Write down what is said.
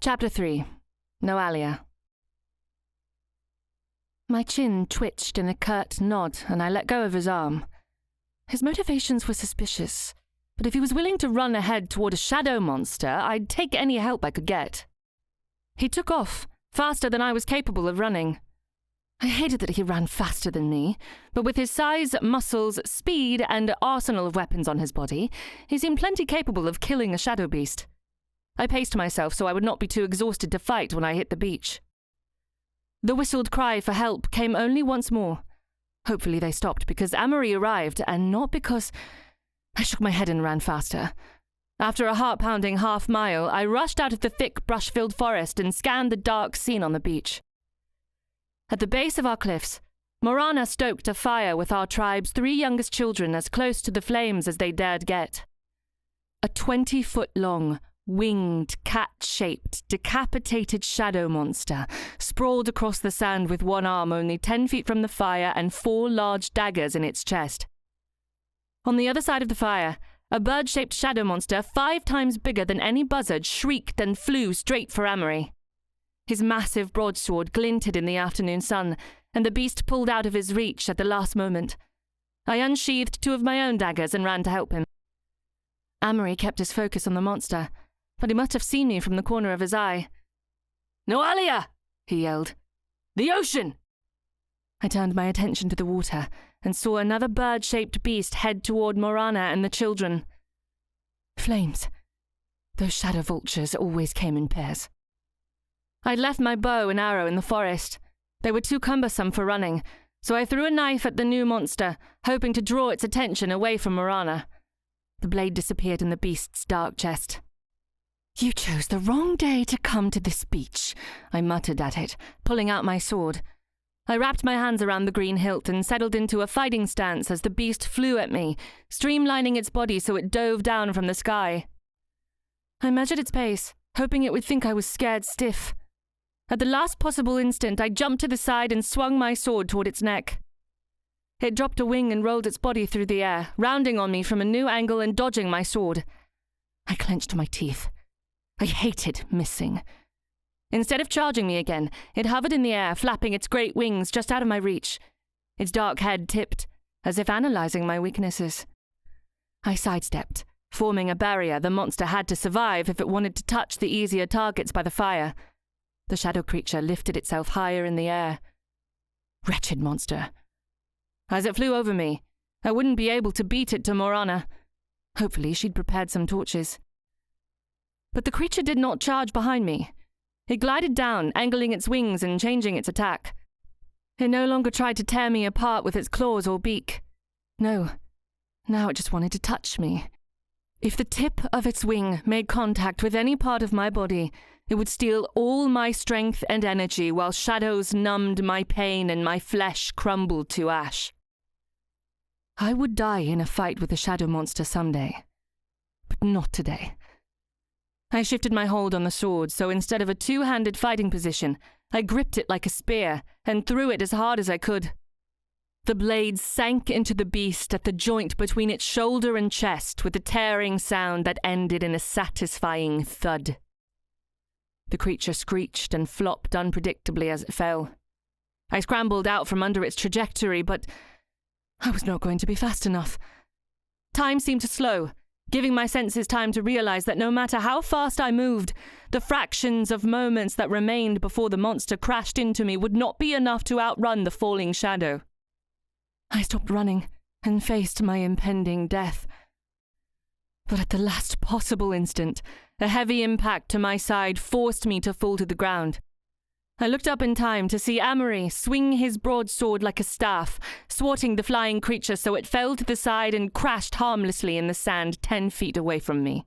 Chapter 3. Noallia. My chin twitched in a curt nod, and I let go of his arm. His motivations were suspicious, but if he was willing to run ahead toward a shadow monster, I'd take any help I could get. He took off, faster than I was capable of running. I hated that he ran faster than me, but with his size, muscles, speed, and arsenal of weapons on his body, he seemed plenty capable of killing a shadow beast. I paced myself so I would not be too exhausted to fight when I hit the beach. The whistled cry for help came only once more. Hopefully they stopped because Amory arrived, and not because... I shook my head and ran faster. After a heart-pounding half-mile, I rushed out of the thick, brush-filled forest and scanned the dark scene on the beach. At the base of our cliffs, Morana stoked a fire with our tribe's 3 youngest children as close to the flames as they dared get. A 20-foot-long, winged, cat-shaped, decapitated shadow monster sprawled across the sand with one arm only 10 feet from the fire and 4 large daggers in its chest. On the other side of the fire, a bird-shaped shadow monster 5 times bigger than any buzzard shrieked and flew straight for Amory. His massive broadsword glinted in the afternoon sun, and the beast pulled out of his reach at the last moment. I unsheathed 2 of my own daggers and ran to help him. Amory kept his focus on the monster, but he must have seen me from the corner of his eye. "Noallia!" he yelled. "The ocean!" I turned my attention to the water and saw another bird-shaped beast head toward Morana and the children. Flames. Those shadow vultures always came in pairs. I'd left my bow and arrow in the forest. They were too cumbersome for running, so I threw a knife at the new monster, hoping to draw its attention away from Morana. The blade disappeared in the beast's dark chest. "You chose the wrong day to come to this beach," I muttered at it, pulling out my sword. I wrapped my hands around the green hilt and settled into a fighting stance as the beast flew at me, streamlining its body so it dove down from the sky. I measured its pace, hoping it would think I was scared stiff. At the last possible instant, I jumped to the side and swung my sword toward its neck. It dropped a wing and rolled its body through the air, rounding on me from a new angle and dodging my sword. I clenched my teeth. I hated missing. Instead of charging me again, it hovered in the air, flapping its great wings just out of my reach. Its dark head tipped, as if analyzing my weaknesses. I sidestepped, forming a barrier the monster had to survive if it wanted to touch the easier targets by the fire. The shadow creature lifted itself higher in the air. Wretched monster. As it flew over me, I wouldn't be able to beat it to Morana. Hopefully she'd prepared some torches. But the creature did not charge behind me. It glided down, angling its wings and changing its attack. It no longer tried to tear me apart with its claws or beak. No, now it just wanted to touch me. If the tip of its wing made contact with any part of my body, it would steal all my strength and energy while shadows numbed my pain and my flesh crumbled to ash. I would die in a fight with the shadow monster someday, but not today. I shifted my hold on the sword, so instead of a 2-handed fighting position, I gripped it like a spear and threw it as hard as I could. The blade sank into the beast at the joint between its shoulder and chest with a tearing sound that ended in a satisfying thud. The creature screeched and flopped unpredictably as it fell. I scrambled out from under its trajectory, but I was not going to be fast enough. Time seemed to slow, giving my senses time to realize that no matter how fast I moved, the fractions of moments that remained before the monster crashed into me would not be enough to outrun the falling shadow. I stopped running and faced my impending death. But at the last possible instant, a heavy impact to my side forced me to fall to the ground. I looked up in time to see Amory swing his broadsword like a staff, swatting the flying creature so it fell to the side and crashed harmlessly in the sand 10 feet away from me.